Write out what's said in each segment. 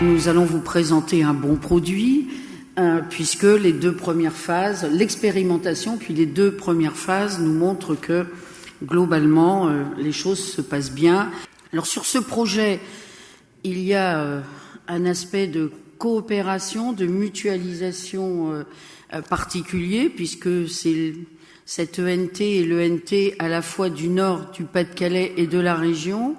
Nous allons vous présenter un bon produit, puisque les 2 premières phases, l'expérimentation, puis les 2 premières phases nous montrent que, globalement, les choses se passent bien. Alors sur ce projet, il y a un aspect de coopération, de mutualisation particulier, puisque c'est cette ENT et l'ENT à la fois du nord du Pas-de-Calais et de la région,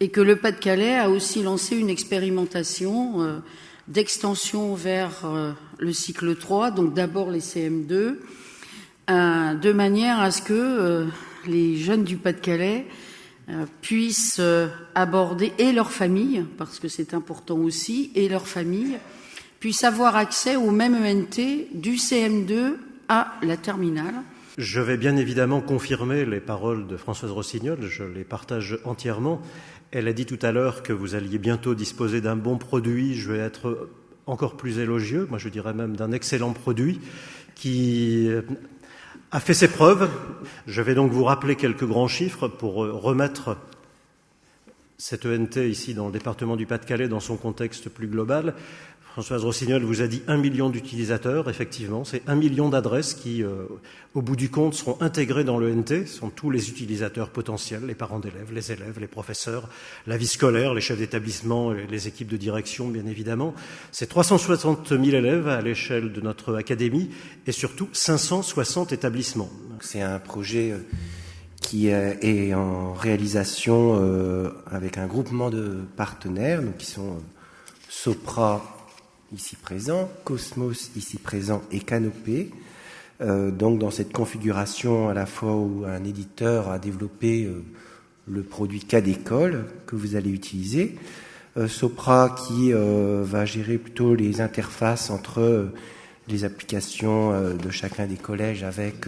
et que le Pas-de-Calais a aussi lancé une expérimentation d'extension vers le cycle 3, donc d'abord les CM2, de manière à ce que les jeunes du Pas-de-Calais puissent aborder, et leurs familles, parce que c'est important aussi, et leurs familles, puissent avoir accès au même ENT du CM2 à la terminale. Je vais bien évidemment confirmer les paroles de Françoise Rossignol, je les partage entièrement. Elle a dit tout à l'heure que vous alliez bientôt disposer d'un bon produit. Je vais être encore plus élogieux, moi je dirais même d'un excellent produit qui a fait ses preuves. Je vais donc vous rappeler quelques grands chiffres pour remettre cette ENT ici dans le département du Pas-de-Calais dans son contexte plus global. Françoise Rossignol vous a dit 1 million d'utilisateurs, effectivement, c'est 1 million d'adresses qui, au bout du compte, seront intégrées dans l'ENT. Ce sont tous les utilisateurs potentiels, les parents d'élèves, les professeurs, la vie scolaire, les chefs d'établissement, les équipes de direction, bien évidemment. C'est 360 000 élèves à l'échelle de notre académie et surtout 560 établissements. C'est un projet qui est en réalisation avec un groupement de partenaires, donc qui sont Sopra, ici présent, Cosmos, ici présent, et Canopé. Donc dans cette configuration à la fois où un éditeur a développé le produit cas d'école que vous allez utiliser, Sopra qui va gérer plutôt les interfaces entre les applications de chacun des collèges avec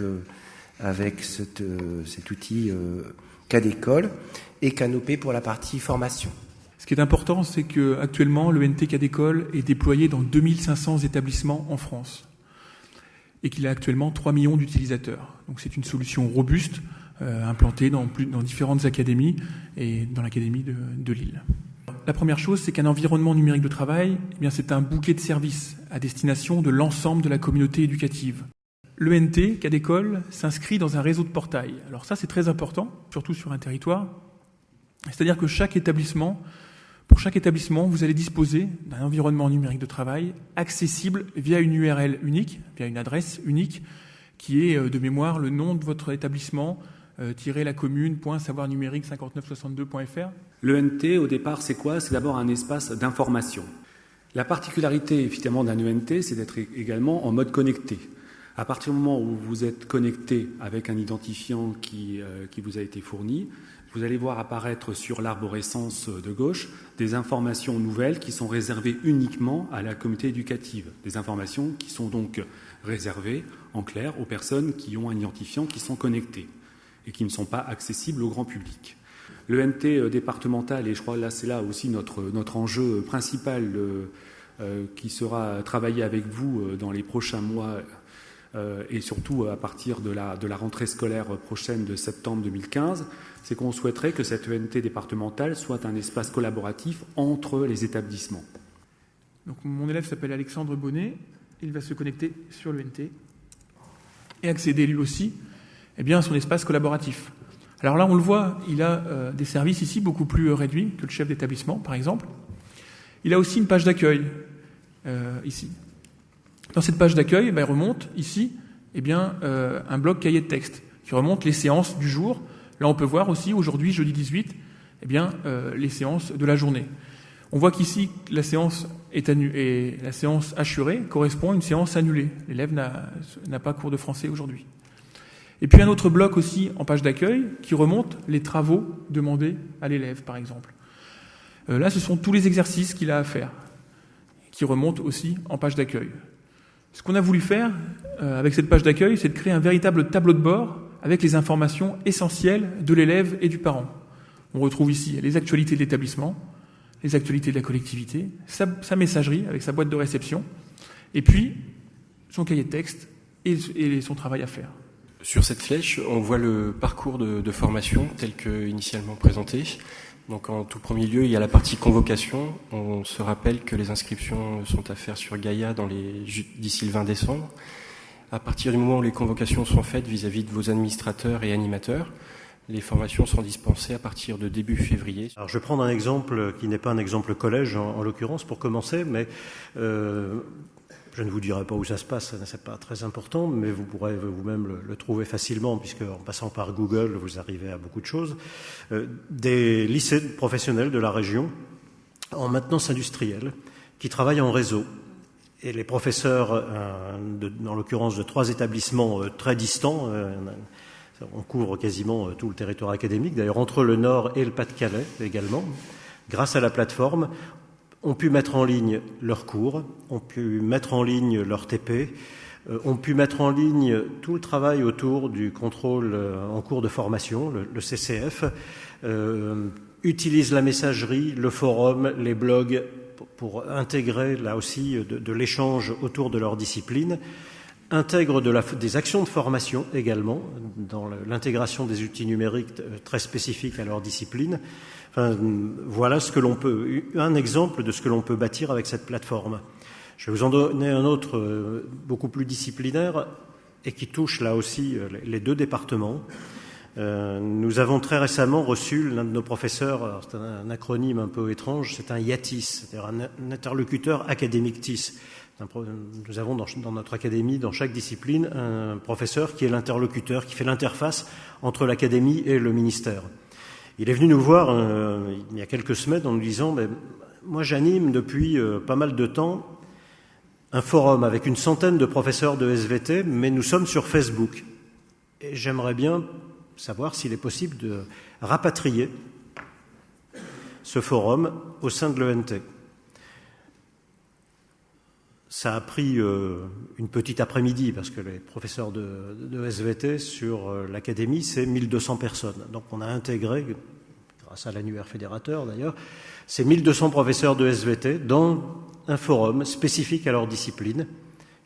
cet outil cas d'école, et Canopé pour la partie formation. Ce qui est important, c'est qu'actuellement, le NT cas d'école est déployé dans 2500 établissements en France et qu'il a actuellement 3 millions d'utilisateurs. Donc c'est une solution robuste, implantée dans différentes académies et dans l'académie de Lille. La première chose, c'est qu'un environnement numérique de travail, eh bien, c'est un bouquet de services à destination de l'ensemble de la communauté éducative. L'ENT cas d'école s'inscrit dans un réseau de portails. Alors ça, c'est très important, surtout sur un territoire. C'est-à-dire que pour chaque établissement, vous allez disposer d'un environnement numérique de travail accessible via une URL unique, via une adresse unique, qui est de mémoire le nom de votre établissement, -lacommune.savoirnumérique5962.fr. L'ENT, au départ, c'est quoi? C'est d'abord un espace d'information. La particularité, évidemment, d'un ENT, c'est d'être également en mode connecté. À partir du moment où vous êtes connecté avec un identifiant qui vous a été fourni, vous allez voir apparaître sur l'arborescence de gauche des informations nouvelles qui sont réservées uniquement à la communauté éducative. Des informations qui sont donc réservées, en clair, aux personnes qui ont un identifiant qui sont connectées et qui ne sont pas accessibles au grand public. L'ENT départemental, et je crois là c'est là aussi notre enjeu principal qui sera travaillé avec vous dans les prochains mois et surtout à partir de la rentrée scolaire prochaine de septembre 2015, c'est qu'on souhaiterait que cette ENT départementale soit un espace collaboratif entre les établissements. Donc mon élève s'appelle Alexandre Bonnet, il va se connecter sur l'ENT et accéder lui aussi à son espace collaboratif. Alors là, on le voit, il a des services ici beaucoup plus réduits que le chef d'établissement, par exemple. Il a aussi une page d'accueil ici. Dans cette page d'accueil, il remonte ici un bloc cahier de texte qui remonte les séances du jour. Là, on peut voir aussi, aujourd'hui, jeudi 18, les séances de la journée. On voit qu'ici, la séance la séance assurée correspond à une séance annulée. L'élève n'a pas cours de français aujourd'hui. Et puis un autre bloc aussi en page d'accueil qui remonte les travaux demandés à l'élève, par exemple. Là, ce sont tous les exercices qu'il a à faire, qui remontent aussi en page d'accueil. Ce qu'on a voulu faire avec cette page d'accueil, c'est de créer un véritable tableau de bord avec les informations essentielles de l'élève et du parent. On retrouve ici les actualités de l'établissement, les actualités de la collectivité, sa messagerie avec sa boîte de réception, et puis son cahier de texte et son travail à faire. Sur cette flèche, on voit le parcours de formation tel que initialement présenté. Donc en tout premier lieu, il y a la partie convocation. On se rappelle que les inscriptions sont à faire sur Gaïa d'ici le 20 décembre. À partir du moment où les convocations sont faites vis-à-vis de vos administrateurs et animateurs, les formations sont dispensées à partir de début février. Alors je vais prendre un exemple qui n'est pas un exemple collège en l'occurrence pour commencer, mais je ne vous dirai pas où ça se passe, c'est pas très important, mais vous pourrez vous-même le trouver facilement, puisque en passant par Google, vous arrivez à beaucoup de choses. Des lycées professionnels de la région en maintenance industrielle qui travaillent en réseau. Et les professeurs, en l'occurrence de 3 établissements très distants, on couvre quasiment tout le territoire académique, d'ailleurs entre le Nord et le Pas-de-Calais également, grâce à la plateforme, ont pu mettre en ligne leurs cours, ont pu mettre en ligne leur TP, ont pu mettre en ligne tout le travail autour du contrôle en cours de formation, le CCF, utilisent la messagerie, le forum, les blogs pour intégrer là aussi de l'échange autour de leur discipline, intègrent des actions de formation également dans l'intégration des outils numériques très spécifiques à leur discipline. Enfin, voilà un exemple de ce que l'on peut bâtir avec cette plateforme. Je vais vous en donner un autre beaucoup plus disciplinaire et qui touche là aussi les 2 départements. Nous avons très récemment reçu l'un de nos professeurs, c'est un acronyme un peu étrange, c'est un IATIS, c'est-à-dire un interlocuteur académique TIS. Nous avons dans notre académie, dans chaque discipline, un professeur qui est l'interlocuteur, qui fait l'interface entre l'académie et le ministère. Il est venu nous voir il y a quelques semaines en nous disant « Moi j'anime depuis pas mal de temps un forum avec une centaine de professeurs de SVT, mais nous sommes sur Facebook. Et j'aimerais bien savoir s'il est possible de rapatrier ce forum au sein de l'ENT. » Ça a pris une petite après-midi, parce que les professeurs de SVT sur l'académie, c'est 1200 personnes. Donc on a intégré, grâce à l'annuaire fédérateur d'ailleurs, ces 1200 professeurs de SVT dans un forum spécifique à leur discipline,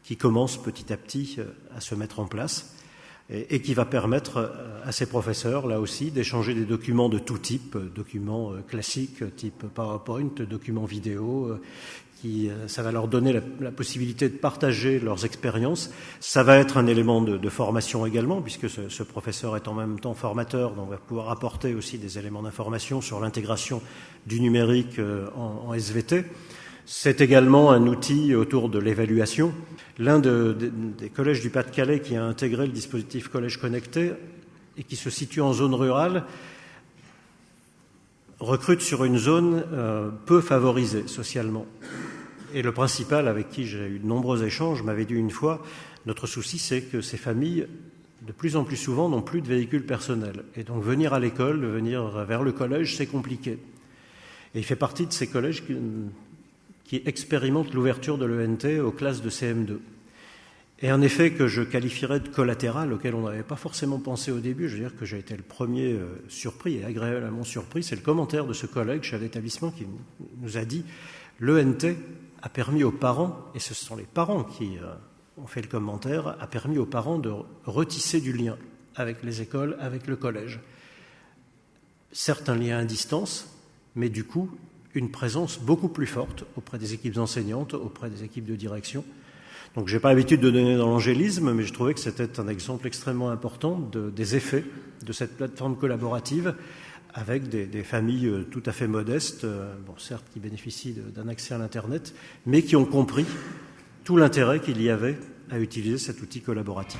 qui commence petit à petit à se mettre en place, et qui va permettre à ces professeurs, là aussi, d'échanger des documents de tout type, documents classiques, type PowerPoint, documents vidéo, ça va leur donner la possibilité de partager leurs expériences. Ça va être un élément de formation également, puisque ce professeur est en même temps formateur, donc va pouvoir apporter aussi des éléments d'information sur l'intégration du numérique en SVT. C'est également un outil autour de l'évaluation. L'un des collèges du Pas-de-Calais qui a intégré le dispositif Collège Connecté et qui se situe en zone rurale recrute sur une zone peu favorisée socialement. Et le principal, avec qui j'ai eu de nombreux échanges, m'avait dit une fois, notre souci c'est que ces familles, de plus en plus souvent, n'ont plus de véhicule personnel. Et donc venir à l'école, venir vers le collège, c'est compliqué. Et il fait partie de ces collèges qui expérimentent l'ouverture de l'ENT aux classes de CM2. Et un effet que je qualifierais de collatéral, auquel on n'avait pas forcément pensé au début, je veux dire que j'ai été le premier surpris et agréablement surpris, c'est le commentaire de ce collègue chez l'établissement qui nous a dit « l'ENT a permis aux parents, et ce sont les parents qui ont fait le commentaire, a permis aux parents de retisser du lien avec les écoles, avec le collège. Certes un lien à distance, mais du coup une présence beaucoup plus forte auprès des équipes enseignantes, auprès des équipes de direction. » Donc je n'ai pas l'habitude de donner dans l'angélisme, mais je trouvais que c'était un exemple extrêmement important des effets de cette plateforme collaborative avec des familles tout à fait modestes, certes qui bénéficient d'un accès à l'Internet, mais qui ont compris tout l'intérêt qu'il y avait à utiliser cet outil collaboratif.